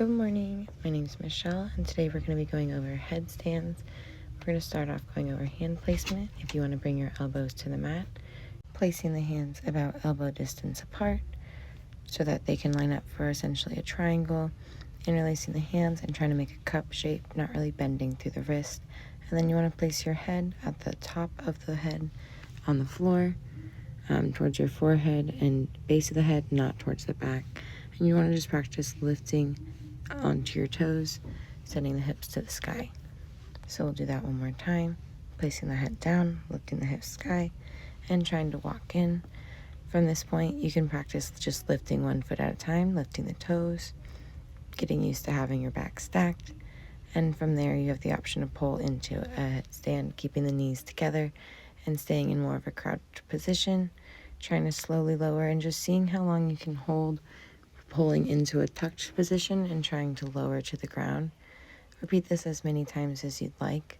Good morning, my name is Michelle, and today we're going to be going over headstands. We're going to start off going over hand placement. If you want to bring your elbows to the mat, placing the hands about elbow distance apart so that they can line up for essentially a triangle, interlacing the hands and trying to make a cup shape, not really bending through the wrist. And then you want to place your head at the top of the head on the floor, towards your forehead and base of the head, not towards the back. And you want to just practice lifting onto your toes, sending the hips to the sky. So we'll do that one more time, placing the head down, lifting the hips sky, and trying to walk in. From this point, you can practice just lifting one foot at a time, lifting the toes, getting used to having your back stacked. And from there, you have the option to pull into a headstand, keeping the knees together and staying in more of a crouched position, trying to slowly lower and just seeing how long you can hold, pulling into a tucked position and trying to lower to the ground. Repeat this as many times as you'd like.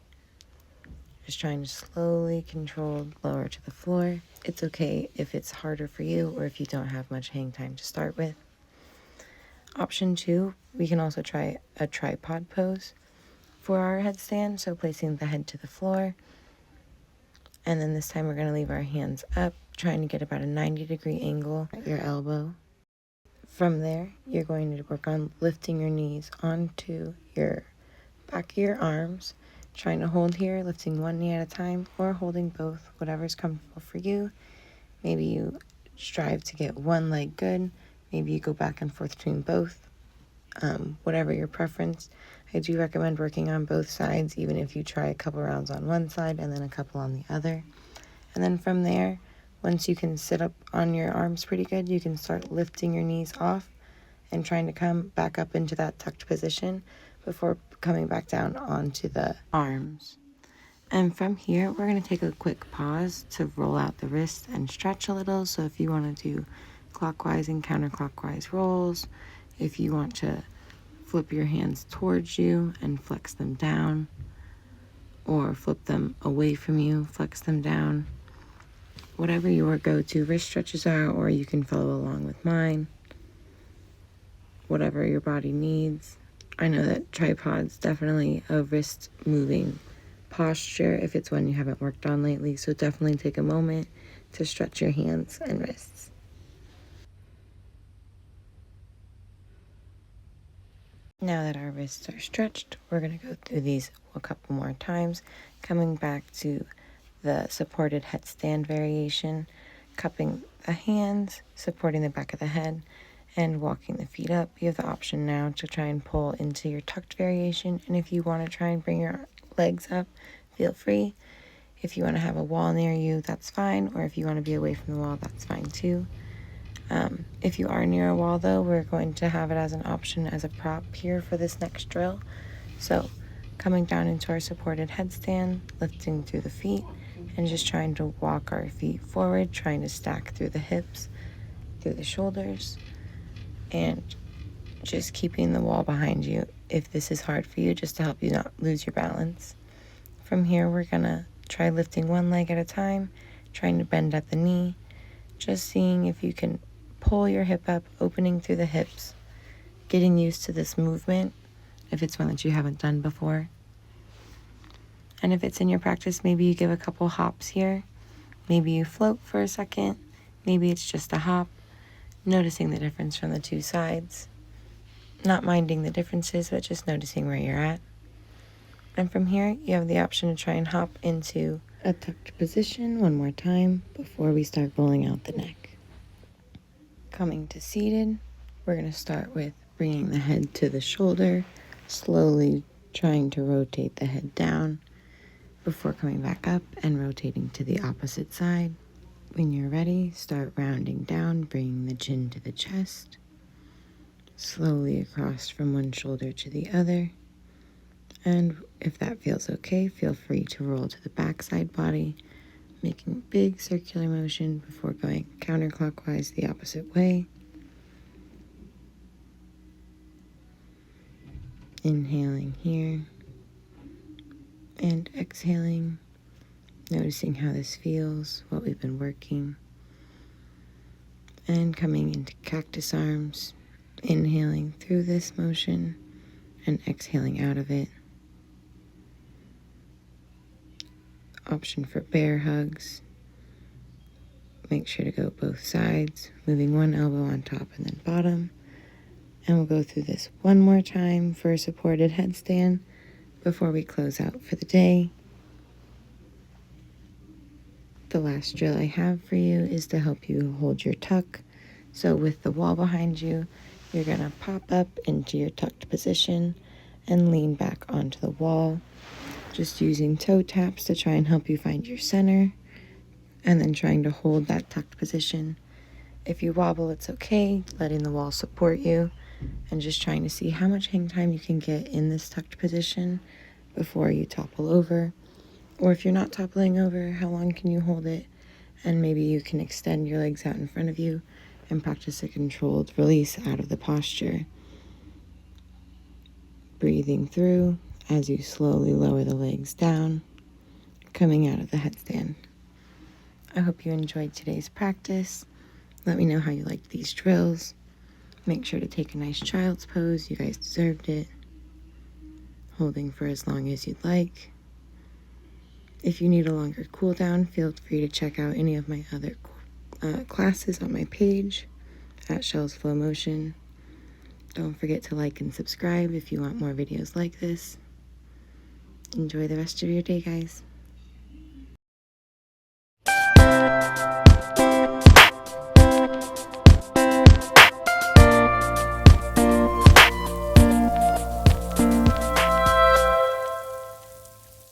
Just trying to slowly control lower to the floor. It's okay if it's harder for you or if you don't have much hang time to start with. Option 2, we can also try a tripod pose for our headstand, so placing the head to the floor. And then this time we're going to leave our hands up, trying to get about a 90-degree angle at your elbow. From there, you're going to work on lifting your knees onto your back of your arms, trying to hold here, lifting one knee at a time, or holding both, whatever's comfortable for you. Maybe you strive to get one leg good. Maybe you go back and forth between both. Whatever your preference. I do recommend working on both sides, even if you try a couple rounds on one side and then a couple on the other. And then from there, once you can sit up on your arms pretty good, you can start lifting your knees off and trying to come back up into that tucked position before coming back down onto the arms. And from here, we're going to take a quick pause to roll out the wrists and stretch a little. So if you want to do clockwise and counterclockwise rolls, if you want to flip your hands towards you and flex them down, or flip them away from you, flex them down, whatever your go-to wrist stretches are, or you can follow along with mine, whatever your body needs. I know that tripod's definitely a wrist moving posture if it's one you haven't worked on lately, so definitely take a moment to stretch your hands and wrists. Now that our wrists are stretched, we're going to go through these a couple more times, coming back to the supported headstand variation, cupping the hands, supporting the back of the head, and walking the feet up. You have the option now to try and pull into your tucked variation, and if you want to try and bring your legs up, feel free. If you want to have a wall near you, that's fine, or if you want to be away from the wall, that's fine too. If you are near a wall though, we're going to have it as an option as a prop here for this next drill. So coming down into our supported headstand, lifting through the feet, and just trying to walk our feet forward, trying to stack through the hips, through the shoulders, and just keeping the wall behind you if this is hard for you, just to help you not lose your balance. From here, we're gonna try lifting one leg at a time, trying to bend at the knee, just seeing if you can pull your hip up, opening through the hips, getting used to this movement if it's one that you haven't done before. And if it's in your practice, maybe you give a couple hops here. Maybe you float for a second. Maybe it's just a hop, noticing the difference from the two sides. Not minding the differences, but just noticing where you're at. And from here, you have the option to try and hop into a tucked position one more time before we start rolling out the neck. Coming to seated, we're going to start with bringing the head to the shoulder, slowly trying to rotate the head down before coming back up and rotating to the opposite side. When you're ready, start rounding down, bringing the chin to the chest, slowly across from one shoulder to the other. And if that feels okay, feel free to roll to the backside body, making big circular motion before going counterclockwise the opposite way. Inhaling here and exhaling, noticing how this feels, what we've been working. And coming into cactus arms, Inhaling through this motion and exhaling out of it. Option for bear hugs. Make sure to go both sides, moving one elbow on top and then bottom. And we'll go through this one more time for a supported headstand before we close out for the day. The last drill I have for you is to help you hold your tuck. So with the wall behind you, you're going to pop up into your tucked position and lean back onto the wall, just using toe taps to try and help you find your center, and then trying to hold that tucked position. If you wobble, it's okay, letting the wall support you, and just trying to see how much hang time you can get in this tucked position before you topple over. Or if you're not toppling over, how long can you hold it? And maybe you can extend your legs out in front of you and practice a controlled release out of the posture. Breathing through as you slowly lower the legs down, coming out of the headstand. I hope you enjoyed today's practice. Let me know how you liked these drills. Make sure to take a nice child's pose. You guys deserved it. Holding for as long as you'd like. If you need a longer cool down, feel free to check out any of my other classes on my page at Shell's Flow Motion. Don't forget to like and subscribe if you want more videos like this. Enjoy the rest of your day, guys.